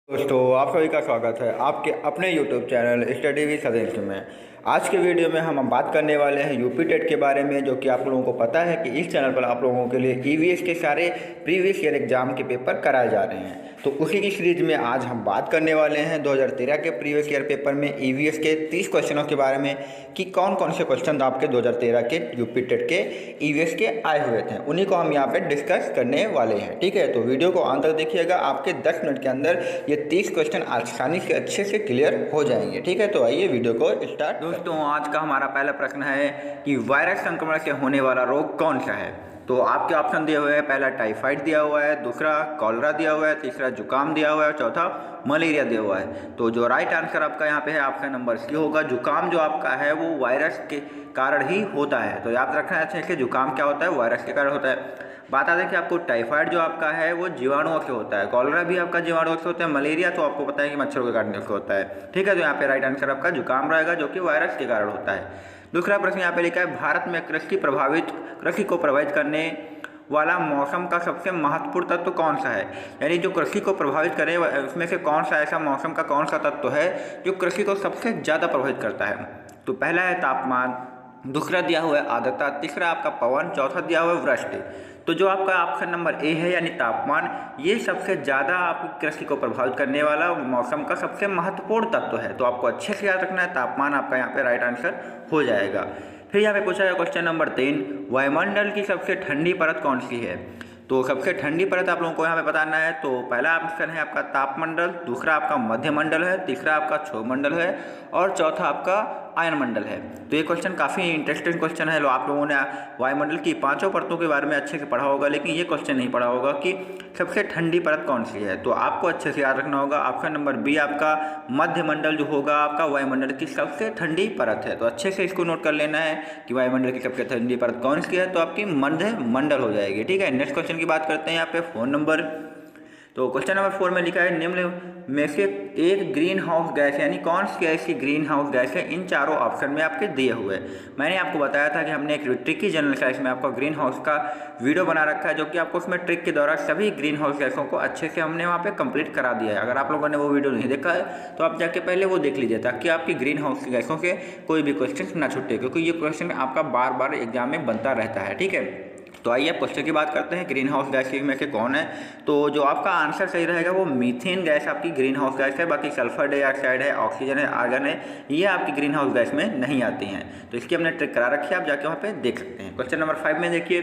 दोस्तों आप सभी का स्वागत है आपके अपने YouTube चैनल स्टडी विद सदेश में। आज के वीडियो में हम बात करने वाले हैं यूपी टेट के बारे में, जो कि आप लोगों को पता है कि इस चैनल पर आप लोगों के लिए ईवीएस के सारे प्रीवियस ईयर एग्जाम के पेपर कराए जा रहे हैं। तो उसी की सीरीज में आज हम बात करने वाले हैं 2013 के प्रीवियस ईयर पेपर में ईवीएस के 30 क्वेश्चनों के बारे में कि कौन कौन से क्वेश्चन आपके 2013 के यूपी टेट के ईवीएस के आए हुए थे, उन्हीं को हम यहाँ पे डिस्कस करने वाले हैं। ठीक है, तो वीडियो को अंत तक देखिएगा, आपके 10 मिनट के अंदर ये 30 क्वेश्चन आसानी से अच्छे से क्लियर हो जाएंगे। ठीक है, तो आइए वीडियो को स्टार्ट। दोस्तों आज का हमारा पहला प्रश्न है कि वायरस संक्रमण से होने वाला रोग कौन सा है। तो आपके ऑप्शन दिए हुए हैं, पहला टाइफाइड दिया हुआ है, दूसरा कॉलरा दिया हुआ है, तीसरा जुकाम दिया हुआ है, चौथा मलेरिया दिया हुआ है। तो जो राइट आंसर आपका यहाँ पे है ऑप्शन नंबर सी होगा। जुकाम जो आपका है वो वायरस के कारण ही होता है, तो याद रखना है अच्छे से, जुकाम क्या होता है, वायरस के कारण होता है। बात आती है कि आपको टाइफाइड जो आपका है वो जीवाणुओं से होता है, कॉलरा भी आपका जीवाणुओं से होता है, मलेरिया तो आपको पता है कि मच्छरों के काटने से होता है। ठीक है, तो यहाँ पे राइट आंसर आपका जुकाम रहेगा, जो कि वायरस के कारण होता है। दूसरा प्रश्न यहाँ पे लिखा है, भारत में कृषि को प्रभावित करने वाला मौसम का सबसे महत्वपूर्ण तत्व कौन सा है। यानी जो कृषि को प्रभावित करे उसमें से कौन सा ऐसा मौसम का कौन सा तत्व है जो कृषि को सबसे ज़्यादा प्रभावित करता है। तो पहला है तापमान, दूसरा दिया हुआ है आर्द्रता, तीसरा आपका पवन, चौथा दिया हुआ है वृष्टि। तो जो आपका ऑप्शन नंबर ए है यानी तापमान, ये सबसे ज़्यादा आपकी कृषि को प्रभावित करने वाला मौसम का सबसे महत्वपूर्ण तत्व है। तो आपको अच्छे से याद रखना है, तापमान आपका यहाँ पे राइट आंसर हो जाएगा। फिर यहाँ पे पूछा गया क्वेश्चन नंबर 3, वायुमंडल की सबसे ठंडी परत कौन सी है। तो सबसे ठंडी परत आप लोगों को यहाँ पे बताना है। तो पहला ऑप्शन है आपका तापमंडल, दूसरा आपका मध्यमंडल है, तीसरा आपका क्षोभमंडल है और चौथा आपका आयनमंडल है। तो ये क्वेश्चन काफ़ी इंटरेस्टिंग क्वेश्चन है। आप लोगों ने वायुमंडल की 5 परतों के बारे में अच्छे से पढ़ा होगा, लेकिन ये क्वेश्चन नहीं पढ़ा होगा कि सबसे ठंडी परत कौन सी है। तो आपको अच्छे से याद रखना होगा, ऑप्शन नंबर बी आपका मध्यमंडल जो होगा आपका वायुमंडल की सबसे ठंडी परत है। तो अच्छे से इसको नोट कर लेना है कि वायुमंडल की सबसे ठंडी परत कौन सी है, तो आपकी मध्यमंडल हो जाएगी। ठीक है, नेक्स्ट क्वेश्चन की बात करते हैं यहाँ पे फोन नंबर। तो क्वेश्चन नंबर 4 में लिखा है, निम्न में से एक ग्रीन हाउस गैस यानी कौन सी ऐसी ग्रीन हाउस गैस है इन चारों ऑप्शन में आपके दिए हुए। मैंने आपको बताया था कि हमने एक ट्रिकी जनरल साइंस में आपका ग्रीन हाउस का वीडियो बना रखा है, जो कि आपको उसमें ट्रिक के द्वारा सभी ग्रीन हाउस गैसों को अच्छे से हमने वहाँ पे कंप्लीट करा दिया है। अगर आप लोगों ने वो वीडियो नहीं देखा है तो आप जाके पहले वो देख लीजिए, ताकि आपकी ग्रीन हाउस गैसों के कोई भी क्वेश्चन ना छूटे, क्योंकि ये क्वेश्चन आपका बार बार एग्जाम में बनता रहता है। ठीक है, तो आइए आप क्वेश्चन की बात करते हैं, ग्रीन हाउस गैस में से कौन है। तो जो आपका आंसर सही रहेगा वो मीथेन गैस आपकी ग्रीन हाउस गैस है। बाकी सल्फर डाइऑक्साइड है, ऑक्सीजन है, आर्गन है, ये आपकी ग्रीन हाउस गैस में नहीं आती हैं। तो इसकी हमने ट्रिक करा रखी है, आप जाके वहाँ पे देख सकते हैं। क्वेश्चन नंबर 5 में देखिए,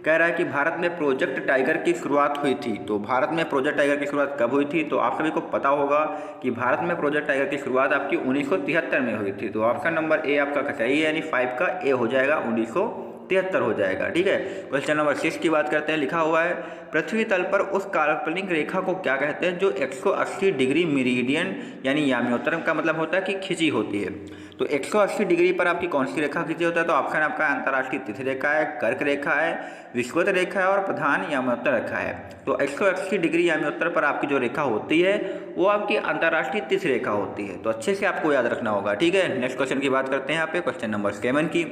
कह रहा है कि भारत में प्रोजेक्ट टाइगर की शुरुआत हुई थी। तो भारत में प्रोजेक्ट टाइगर की शुरुआत कब हुई थी। तो आप सभी को पता होगा कि भारत में प्रोजेक्ट टाइगर की शुरुआत आपकी 1973 में हुई थी। तो ऑप्शन नंबर ए आपका सही है, यानी 5 का ए हो जाएगा, 1973 हो जाएगा। ठीक है, क्वेश्चन नंबर 6 की बात करते हैं। लिखा हुआ है, पृथ्वी तल पर उस काल्पनिक रेखा को क्या कहते हैं जो 180 डिग्री मेरिडियन यानी याम्योत्तर का मतलब होता है कि खिंची होती है। तो 180 डिग्री पर आपकी कौन सी रेखा खिंची होता है। तो ऑप्शन आपका अंतर्राष्ट्रीय तिथि रेखा है, कर्क रेखा है, विषुवत रेखा है और प्रधान याम्योत्तर रेखा है। तो 180 डिग्री याम्योत्तर पर आपकी जो रेखा होती है वो आपकी अंतर्राष्ट्रीय तिथि रेखा होती है। तो अच्छे से आपको याद रखना होगा। ठीक है, नेक्स्ट क्वेश्चन की बात करते हैं यहाँ पे, क्वेश्चन नंबर 7 की।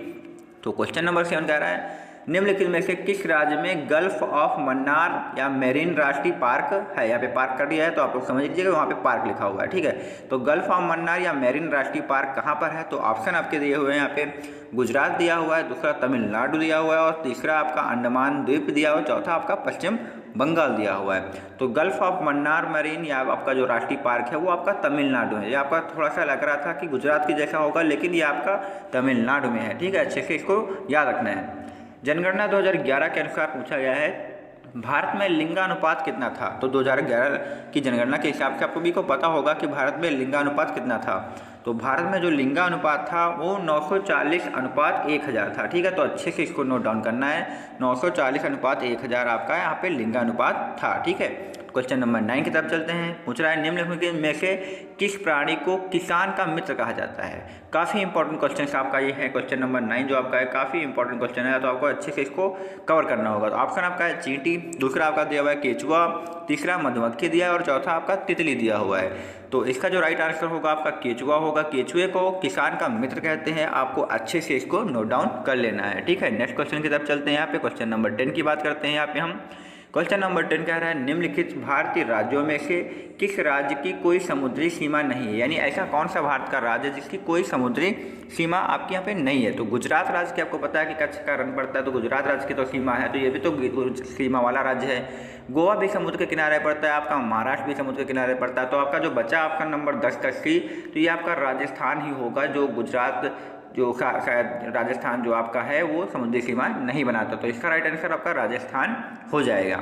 तो क्वेश्चन नंबर 7 कह रहा है, निम्नलिखित में से किस राज्य में गल्फ ऑफ मन्नार या मेरीन राष्ट्रीय पार्क है। यहाँ पे पार्क कर दिया है, तो आप लोग समझ लीजिएगा वहाँ पे पार्क लिखा हुआ है। ठीक है, तो गल्फ ऑफ मन्नार या मेरीन राष्ट्रीय पार्क कहाँ पर है। तो ऑप्शन आपके दिए हुए हैं यहाँ पे, गुजरात दिया हुआ है, दूसरा तमिलनाडु दिया हुआ है और तीसरा आपका अंडमान द्वीप दिया हुआ है, चौथा आपका पश्चिम बंगाल दिया हुआ है। तो गल्फ ऑफ मन्नार मरीन या आपका जो राष्ट्रीय पार्क है वो आपका तमिलनाडु है। ये आपका थोड़ा सा लग रहा था कि गुजरात की जैसा होगा, लेकिन ये आपका तमिलनाडु में है। ठीक है, अच्छे से इसको याद रखना है। जनगणना 2011 के अनुसार पूछा गया है, भारत में लिंगानुपात कितना था। तो 2011 की जनगणना के हिसाब से आप सभी को पता होगा कि भारत में लिंगानुपात कितना था। तो भारत में जो लिंगानुपात था वो 940:1000 था। ठीक है, तो अच्छे से इसको नोट डाउन करना है, 940:1000 आपका यहाँ पे लिंगानुपात था। ठीक है, क्वेश्चन नंबर 9 की तरफ चलते हैं। पूछ रहा है, निम्नलिखित में से किस प्राणी को किसान का मित्र कहा जाता है। काफ़ी इंपॉर्टेंट क्वेश्चन आपका ये है, क्वेश्चन नंबर 9 जो आपका है काफ़ी इंपॉर्टेंट क्वेश्चन है, तो आपको अच्छे से इसको कवर करना होगा। तो ऑप्शन आपका है चींटी, दूसरा आपका दिया हुआ है केचुआ, तीसरा मधुमक्खी दिया है और चौथा आपका तितली दिया हुआ है। तो इसका जो राइट आंसर होगा आपका केचुआ होगा। केचुए को किसान का मित्र कहते हैं, आपको अच्छे से इसको नोट डाउन कर लेना है। ठीक है, नेक्स्ट क्वेश्चन की तरफ चलते हैं। यहाँ पे क्वेश्चन नंबर 10 की बात करते हैं। यहाँ पे हम क्वेश्चन नंबर 10 कह रहा है निम्नलिखित भारतीय राज्यों में से किस राज्य की कोई समुद्री सीमा नहीं है, यानी ऐसा कौन सा भारत का राज्य है जिसकी कोई समुद्री सीमा आपके यहाँ पे नहीं है। तो गुजरात राज्य की आपको पता है कि कच्छ का रण पड़ता है, तो गुजरात राज्य की तो सीमा है, तो ये भी तो सीमा वाला राज्य है। गोवा भी समुद्र के किनारे पड़ता है, आपका महाराष्ट्र भी समुद्र के किनारे पड़ता है। तो आपका जो बचा आपका नंबर 10 का सी, तो ये आपका राजस्थान ही होगा, जो गुजरात जो शायद राजस्थान जो आपका है वो समुद्री सीमा नहीं बनाता। तो इसका राइट आंसर आपका राजस्थान हो जाएगा।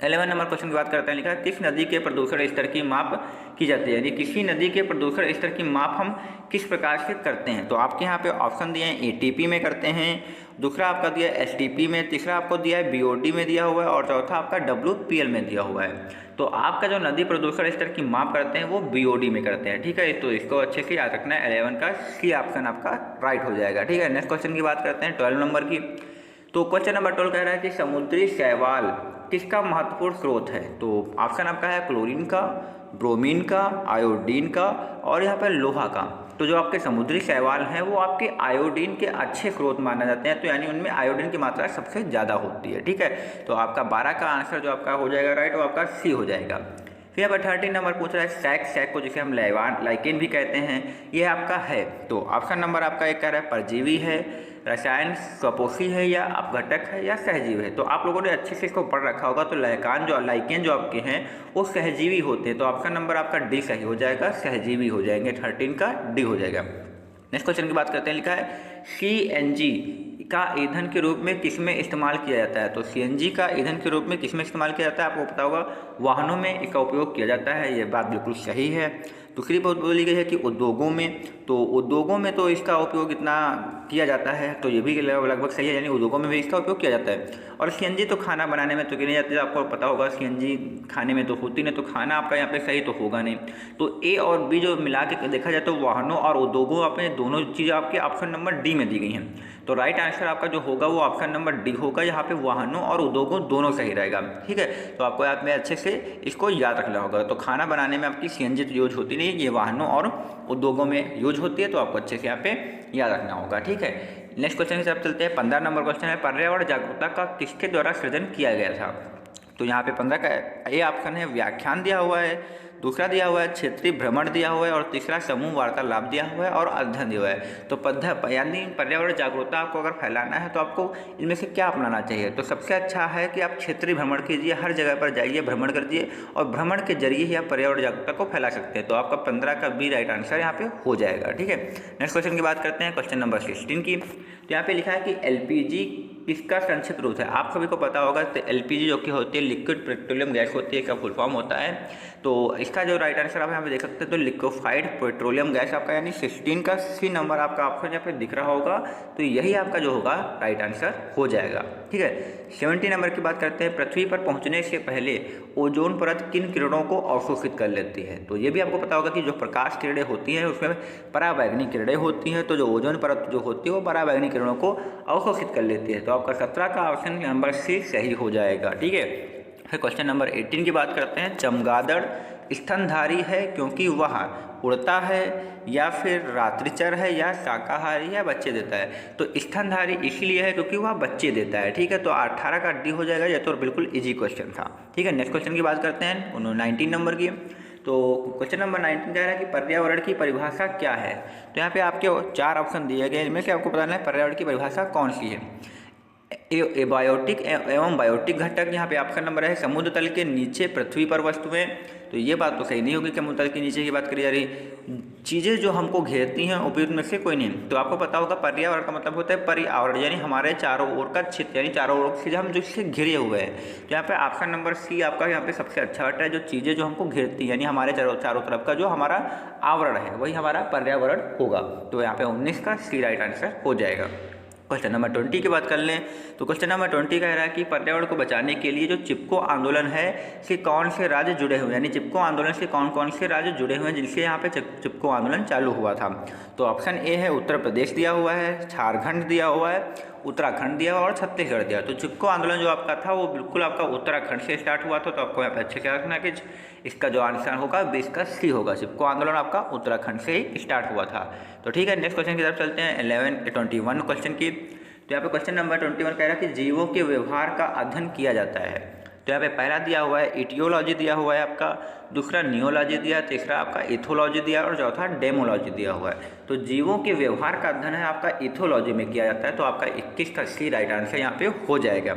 11 नंबर क्वेश्चन की बात करते हैं, लिखा है किस नदी के प्रदूषण स्तर की माप की जाती है, यानी किसी नदी के प्रदूषण स्तर की माप हम किस प्रकार से करते हैं। तो आपके यहाँ पे ऑप्शन दिए हैं ATP में करते हैं, दूसरा आपका दिया है STP में, तीसरा आपको दिया है BOD में दिया हुआ है और चौथा आपका WPL में दिया हुआ है। तो आपका जो नदी प्रदूषण स्तर की माप करते हैं वो BOD में करते हैं, ठीक है। तो इसको अच्छे से याद रखना है, 11 का सी ऑप्शन आपका राइट हो जाएगा, ठीक है। नेक्स्ट क्वेश्चन की बात करते हैं 12 नंबर की। तो क्वेश्चन नंबर 12 कह रहा है कि समुद्री शैवाल किसका महत्वपूर्ण स्रोत है। तो ऑप्शन आपका है क्लोरीन का, ब्रोमीन का, आयोडीन का और यहाँ पर लोहा का। तो जो आपके समुद्री शैवाल हैं वो आपके आयोडीन के अच्छे स्रोत माने जाते हैं, तो यानी उनमें आयोडीन की मात्रा सबसे ज़्यादा होती है, ठीक है। तो आपका 12 का आंसर जो आपका हो जाएगा राइट, वो आपका सी हो जाएगा। फिर यहाँ पर 13 नंबर पूछ रहा है सैक को जिसे हम लाइकेन भी कहते हैं, ये आपका है। तो ऑप्शन नंबर आपका एक कह रहा है परजीवी है, रसायन स्वपोषी है या अपघटक है या सहजीवी है। तो आप लोगों ने अच्छे से इसको पढ़ रखा होगा। तो लाइकेन जो आपके हैं वो सहजीवी होते हैं, तो ऑप्शन नंबर आपका डी सही हो जाएगा, सहजीवी हो जाएंगे, 13 का डी हो जाएगा। नेक्स्ट क्वेश्चन की बात करते हैं, लिखा है CNG का ईंधन के रूप में किसमें इस्तेमाल किया जाता है। तो CNG का ईंधन के रूप में किसमें इस्तेमाल किया जाता है, आपको पता होगा वाहनों में इसका उपयोग किया जाता है, ये बात बिल्कुल सही है। दूसरी बात बोली गई है कि उद्योगों में, तो उद्योगों में तो इसका उपयोग इतना किया जाता है, तो ये भी लगभग सही है, यानी उद्योगों में भी इसका उपयोग किया जाता है। और CNG तो खाना बनाने में तो की नहीं जाती, आपको पता होगा CNG खाने में तो होती नहीं, तो खाना आपका यहाँ पे सही तो होगा नहीं। तो A और B जो मिला के देखा जाए तो वाहनों और उद्योगों आपने दोनों चीज़ें आपके ऑप्शन नंबर डी में दी गई हैं। तो राइट आंसर आपका जो होगा वो ऑप्शन नंबर डी होगा, यहाँ पे वाहनों और उद्योगों दोनों सही रहेगा, ठीक है। तो आपको यहाँ में अच्छे से इसको याद रखना होगा। तो खाना बनाने में आपकी CNG तो यूज होती नहीं, ये वाहनों और उद्योगों में यूज होती है, तो आपको अच्छे से यहाँ पे याद रखना होगा, ठीक है। नेक्स्ट क्वेश्चन की तरफ चलते हैं। 15 नंबर क्वेश्चन है पर्यावरण जागरूकता का किसके द्वारा सृजन किया गया था। तो यहाँ पे 15 का ए ऑप्शन है व्याख्यान दिया हुआ है, दूसरा दिया हुआ है क्षेत्रीय भ्रमण दिया हुआ है और तीसरा समूह वार्तालाप दिया हुआ है और अध्ययन दिया हुआ है। तो यानी पर्यावरण जागरूकता आपको अगर फैलाना है तो आपको इनमें से क्या अपनाना चाहिए। तो सबसे अच्छा है कि आप क्षेत्रीय भ्रमण कीजिए, हर जगह पर जाइए, भ्रमण करिए और भ्रमण के जरिए ही आप पर्यावरण जागरूकता को फैला सकते हैं। तो आपका 15 का बी राइट आंसर यहाँ पे हो जाएगा, ठीक है। नेक्स्ट क्वेश्चन की बात करते हैं, क्वेश्चन नंबर 16 की। तो यहाँ पे लिखा है कि LPG किसका संक्षिप्त रूप है। आप सभी को पता होगा तो LPG जो कि होती है लिक्विड पेट्रोलियम गैस होती है, इसका फुल फॉर्म होता है। तो इसका जो राइट आंसर आप यहाँ पे देख सकते हैं तो लिक्विफाइड पेट्रोलियम गैस आपका, यानी 16 का सी नंबर आपका ऑप्शन यहाँ पे दिख रहा होगा, तो यही आपका जो होगा राइट आंसर हो जाएगा, ठीक है। 70 नंबर की बात करते हैं, पृथ्वी पर पहुँचने से पहले ओजोन परत किन किरणों को अवशोषित कर लेती है। तो ये भी आपको पता होगा कि जो प्रकाश किरणें होती हैं उसमें पराबैंगनी किरणें होती हैं, तो जो ओजोन परत जो होती है वो पराबैंगनी किरणों को अवशोषित कर लेती है। तो आपका 17 का ऑप्शन नंबर सी सही हो जाएगा, ठीक है। फिर क्वेश्चन नंबर 18 की बात करते हैं, चमगादड़ स्तनधारी है क्योंकि वह उड़ता है या फिर रात्रिचर है या शाकाहारी या बच्चे देता है। तो स्तनधारी इसीलिए है क्योंकि वह बच्चे देता है, ठीक है। तो 18 का डी हो जाएगा, यह तो बिल्कुल इजी क्वेश्चन था, ठीक है। नेक्स्ट क्वेश्चन की बात करते हैं 19 नंबर की। तो क्वेश्चन नंबर 19 कह रहा है कि पर्यावरण की परिभाषा क्या है। तो यहाँ पे आपके 4 ऑप्शन दिए गए, इनमें से आपको बताना है पर्यावरण की परिभाषा कौन सी है। एबायोटिक एवं बायोटिक घटक, यहाँ पे ऑप्शन नंबर है समुद्र तल के नीचे पृथ्वी पर वस्तुएं। तो ये बात तो सही नहीं होगी कि समुद्र तल के नीचे की बात करी जा रही, चीज़ें जो हमको घेरती हैं उपयुक्त में से कोई नहीं। तो आपको पता होगा पर्यावरण का मतलब होता है पर्यावरण, यानी हमारे चारों ओर का क्षेत्र, यानी चारों ओर से हम जो इससे घिरे हुए हैं। तो यहाँ पे ऑप्शन नंबर सी आपका यहाँ पे सबसे अच्छा हट है, जो चीज़ें जो हमको घेरती हैं, यानी हमारे चारों तरफ का जो हमारा आवरण है वही हमारा पर्यावरण होगा। तो यहाँ पे 19 का सी राइट आंसर हो जाएगा। क्वेश्चन नंबर 20 की बात कर लें तो क्वेश्चन नंबर 20 कह रहा है कि पर्यावरण को बचाने के लिए जो चिपको आंदोलन है से कौन से राज्य जुड़े हुए हैं, यानी चिपको आंदोलन से कौन कौन से राज्य जुड़े हुए हैं जिनसे यहाँ पे चिपको आंदोलन चालू हुआ था। तो ऑप्शन ए है उत्तर प्रदेश दिया हुआ है, झारखंड दिया हुआ है, उत्तराखंड दिया हुआ और छत्तीसगढ़ दिया। तो चिपको आंदोलन जो आपका था वो बिल्कुल आपका उत्तराखंड से स्टार्ट हुआ था। तो आपको यहाँ पे अच्छे से रखना कि इसका जो आंसर होगा 20 का सी होगा, चिपको आंदोलन आपका उत्तराखंड से ही स्टार्ट हुआ था। तो ठीक है, नेक्स्ट क्वेश्चन की तरफ चलते हैं 21 क्वेश्चन की। तो यहाँ पे क्वेश्चन नंबर 21 कह रहा है कि जीवों के व्यवहार का अध्ययन किया जाता है। तो यहाँ पे पहला दिया हुआ है इटियोलॉजी दिया हुआ है आपका, दूसरा नियोलॉजी दिया, तीसरा आपका इथोलॉजी दिया और चौथा डेमोलॉजी दिया हुआ है। तो जीवों के व्यवहार का अध्ययन है आपका इथोलॉजी में किया जाता है। तो आपका 21 का सी राइट आंसर यहाँ पे हो जाएगा।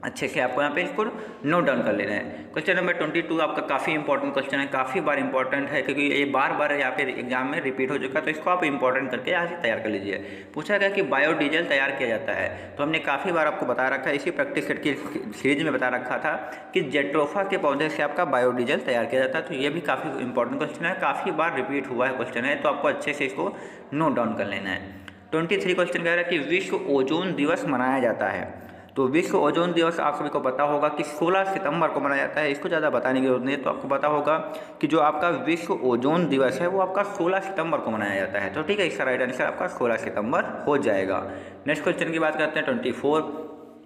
अच्छे से आपको यहाँ पे इसको नोट डाउन कर लेना है। क्वेश्चन नंबर 22 आपका काफ़ी इंपॉर्टेंट क्वेश्चन है, काफ़ी बार इंपॉर्टेंट है क्योंकि ये बार बार यहाँ पे एग्जाम में रिपीट हो चुका है। तो इसको आप इंपॉर्टेंट करके यहाँ से तैयार कर लीजिए। पूछा गया कि बायोडीजल तैयार किया जाता है, तो हमने काफ़ी बार आपको बता रखा है, इसी प्रैक्टिस सेट की सीरीज में बता रखा था कि जेट्रोफा के पौधे से आपका बायोडीजल तैयार किया जाता है। तो ये भी काफ़ी इंपॉर्टेंट क्वेश्चन है, काफ़ी बार रिपीट हुआ है क्वेश्चन है, तो आपको अच्छे से इसको नोट डाउन कर लेना है। 23 क्वेश्चन कह रहा है कि विश्व ओजोन दिवस मनाया जाता है। तो विश्व ओजोन दिवस आप सभी को पता होगा कि 16 सितंबर को मनाया जाता है। इसको ज़्यादा बताने की जरूरत नहीं है, तो आपको पता होगा कि जो आपका विश्व ओजोन दिवस है वो आपका 16 सितंबर को मनाया जाता है। तो ठीक है, इसका राइट आंसर आपका 16 सितंबर हो जाएगा। नेक्स्ट क्वेश्चन की बात करते हैं 24।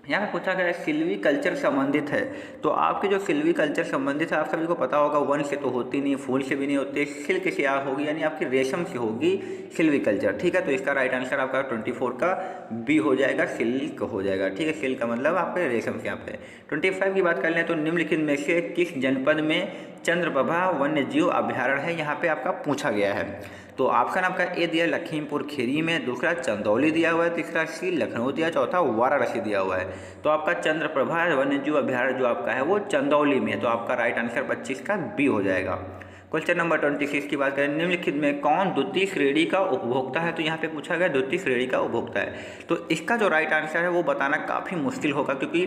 यहाँ पे पूछा गया है सिल्वी कल्चर संबंधित है। तो आपके जो सिल्वी कल्चर संबंधित है आप सभी को पता होगा वन से तो होती नहीं, फूल से भी नहीं होती, सिल्क से होगी, यानी आपकी रेशम से होगी सिल्वी कल्चर। ठीक है, तो इसका राइट आंसर आपका 24 का बी हो जाएगा, सिल्क हो जाएगा। ठीक है, सिल्क का मतलब आपके रेशम से यहाँ पे। 25 की बात कर लें तो निम्नलिखित में से किस जनपद में चंद्रप्रभा वन्य जीव अभ्यारण्य है, यहाँ पे आपका पूछा गया है। तो ऑप्शन आपका ए दिया लखीमपुर खीरी में, दूसरा चंदौली दिया हुआ है, तीसरा सी लखनऊ दिया, चौथा वाराणसी दिया हुआ है। तो आपका चंद्रप्रभा वन्यजीव अभ्यारण्य जो आपका है वो चंदौली में है। तो आपका राइट आंसर 25 का बी हो जाएगा। क्वेश्चन नंबर 26 की बात करें, निम्नलिखित में कौन द्वितीय श्रेणी का उपभोक्ता है। तो यहाँ पे पूछा गया द्वितीय श्रेणी का उपभोक्ता है। तो इसका जो राइट आंसर है वो बताना काफ़ी मुश्किल होगा, क्योंकि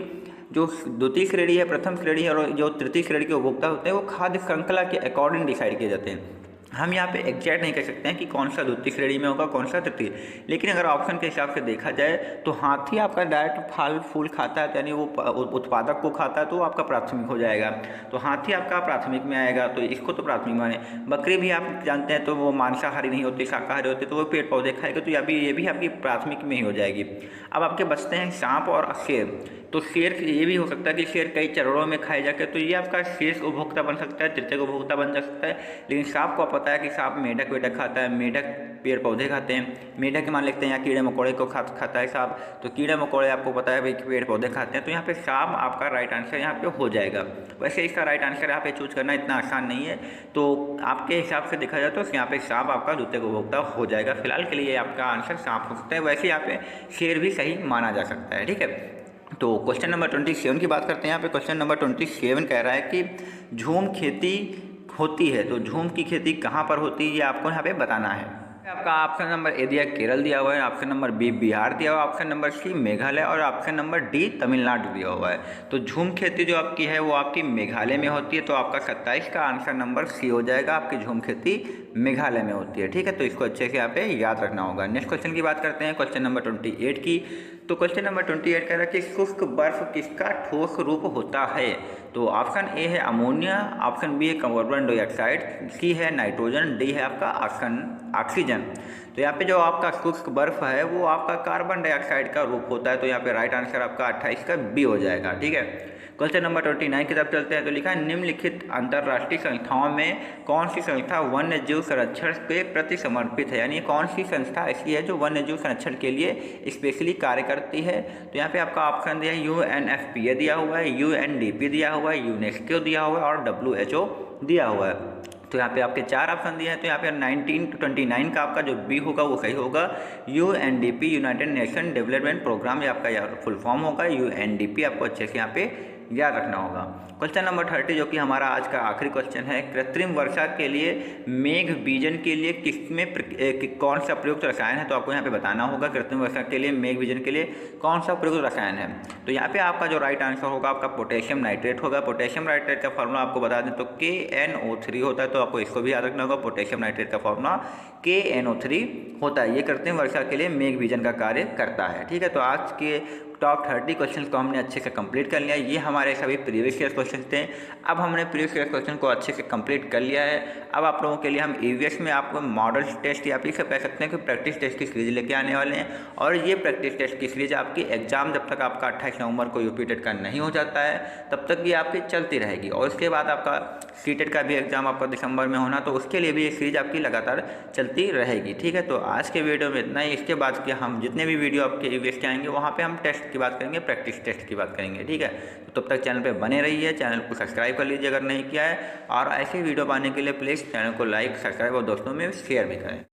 जो द्वितीय श्रेणी है, प्रथम श्रेणी है और जो तृतीय श्रेणी के उपभोक्ता होते हैं वो खाद्य श्रृंखला के अकॉर्डिंग डिसाइड किए जाते हैं। हम यहाँ पे एग्जैक्ट नहीं कह सकते हैं कि कौन सा द्वितीय श्रेणी में होगा, कौन सा तृतीय, लेकिन अगर ऑप्शन के हिसाब से देखा जाए तो हाथी आपका डायरेक्ट फल फूल खाता है, यानी वो उत्पादक को खाता है, तो वो आपका प्राथमिक हो जाएगा। तो हाथी आपका प्राथमिक में आएगा, तो इसको तो प्राथमिक माने। बकरी भी आप जानते हैं तो वो मांसाहारी नहीं होती, शाकाहारी होती, तो वो पेड़ पौधे खाएगा, तो ये भी आपकी प्राथमिक में ही हो जाएगी। अब आपके बचते हैं सांप और शेर। तो शेर ये भी हो सकता है कि शेर कई चरणों में खाए जाके, तो ये आपका शीर्ष उपभोक्ता बन सकता है, तृतीय उपभोक्ता बन सकता है। लेकिन सांप को पता है कि सांप मेढक वेढक खाता है, मेढक पेड़ पौधे खाते हैं, मेढक मान लेते हैं या कीड़े मकोड़े को खाता है सांप, तो कीड़े मकोड़े आपको पता है भाई पेड़ पौधे खाते हैं। तो यहाँ पे सांप आपका राइट आंसर यहाँ पे हो जाएगा। वैसे इसका राइट आंसर यहाँ पे चूज करना इतना आसान नहीं है, तो आपके हिसाब से देखा जाए तो यहाँ पे सांप आपका द्वितीय उपभोक्ता हो जाएगा। फिलहाल के लिए आपका आंसर सांप हो सकता है, वैसे यहाँ पे शेर भी सही माना जा सकता है। ठीक है, तो क्वेश्चन नंबर 27 की बात करते हैं। यहाँ पे क्वेश्चन नंबर 27 कह रहा है कि झूम खेती होती है, तो झूम की खेती कहाँ पर होती है ये आपको यहाँ पे बताना है। आपका ऑप्शन नंबर ए दिया केरल दिया हुआ है, ऑप्शन नंबर बी बिहार दिया हुआ है, ऑप्शन नंबर सी मेघालय और ऑप्शन नंबर डी तमिलनाडु दिया हुआ है। तो झूम खेती जो आपकी है वो आपकी मेघालय में होती है। तो आपका 27 का आंसर नंबर सी हो जाएगा, आपकी झूम खेती मेघालय में होती है। ठीक है, तो इसको अच्छे से यहाँ पे याद रखना होगा। नेक्स्ट क्वेश्चन की बात करते हैं, क्वेश्चन नंबर 28 की। तो क्वेश्चन नंबर 28 कह रहा है कि शुष्क बर्फ किसका ठोस रूप होता है। तो ऑप्शन ए है अमोनिया, ऑप्शन बी है कार्बन डाइऑक्साइड, सी है नाइट्रोजन, डी है आपका ऑक्सीजन। तो यहाँ पे जो आपका शुष्क बर्फ है वो आपका कार्बन डाइऑक्साइड का रूप होता है। तो यहाँ पे राइट आंसर आपका 28 का बी हो जाएगा। ठीक है, क्वेश्चन नंबर 29 की तरफ चलते हैं। तो लिखा है निम्नलिखित अंतर्राष्ट्रीय संस्थाओं में कौन सी संस्था वन्य जीव संरक्षण के प्रति समर्पित है, यानी कौन सी संस्था ऐसी है जो वन्य जीव संरक्षण के लिए स्पेशली कार्य करती है। तो यहाँ पे आपका ऑप्शन दिया है UNFPA दिया हुआ है, UNDP दिया हुआ है, यूनेस्को दिया हुआ है और WHO दिया हुआ है। तो यहाँ पे आपके 4 ऑप्शन दिए हैं। तो यहाँ पे 19 to 29 का आपका जो बी होगा वो सही होगा। UNDP United Nation Development Programme ये आपका फुल फॉर्म होगा। UNDP आपको अच्छे से यहाँ पे याद रखना होगा। क्वेश्चन नंबर 30 जो कि हमारा आज का आखिरी क्वेश्चन है, कृत्रिम वर्षा के लिए मेघ बीजन के लिए किसमें कौन सा प्रयुक्त रसायन है। तो आपको यहाँ पे बताना होगा कृत्रिम वर्षा के लिए मेघ बीजन के लिए कौन सा प्रयुक्त रसायन है। तो यहाँ पे आपका जो राइट आंसर होगा आपका पोटेशियम नाइट्रेट होगा। पोटेशियम नाइट्रेट का फॉर्मूला आपको बता दें तो KNO3 होता है। तो आपको इसको भी याद रखना होगा, पोटेशियम नाइट्रेट का फॉर्मूला KNO3 होता है। ये कृत्रिम वर्षा के लिए मेघ बीजन का कार्य करता है। ठीक है, तो आज के टॉप 30 क्वेश्चन को हमने अच्छे से कंप्लीट कर लिया। ये हमारे सभी प्रीवियस ईयर क्वेश्चन थे। अब हमने प्रीवियस ईयर क्वेश्चन को अच्छे से कंप्लीट कर लिया है। अब आप लोगों के लिए हम EVS में आपको मॉडल टेस्ट या फिर कह सकते हैं कि प्रैक्टिस टेस्ट की सीरीज लेके आने वाले हैं। और ये प्रैक्टिस टेस्ट की सीरीज आपकी एग्जाम जब तक आपका 28 नवंबर को यूपी टेट का नहीं हो जाता है तब तक ये आपकी चलती रहेगी। और उसके बाद आपका सीटेट का भी एग्जाम आपका दिसंबर में होना, तो उसके लिए भी ये सीरीज आपकी लगातार चलती रहेगी। ठीक है, तो आज के वीडियो में इतना ही। इसके बाद के हम जितने भी वीडियो आपके EVS के आएंगे वहाँ पर हम टेस्ट टेस्ट की बात करेंगे, प्रैक्टिस टेस्ट की बात करेंगे। ठीक है, तो तब तक चैनल पे बने रहिए, चैनल को सब्सक्राइब कर लीजिए अगर नहीं किया है, और ऐसी वीडियो पाने के लिए प्लीज़ चैनल को लाइक, सब्सक्राइब और दोस्तों में शेयर भी करें।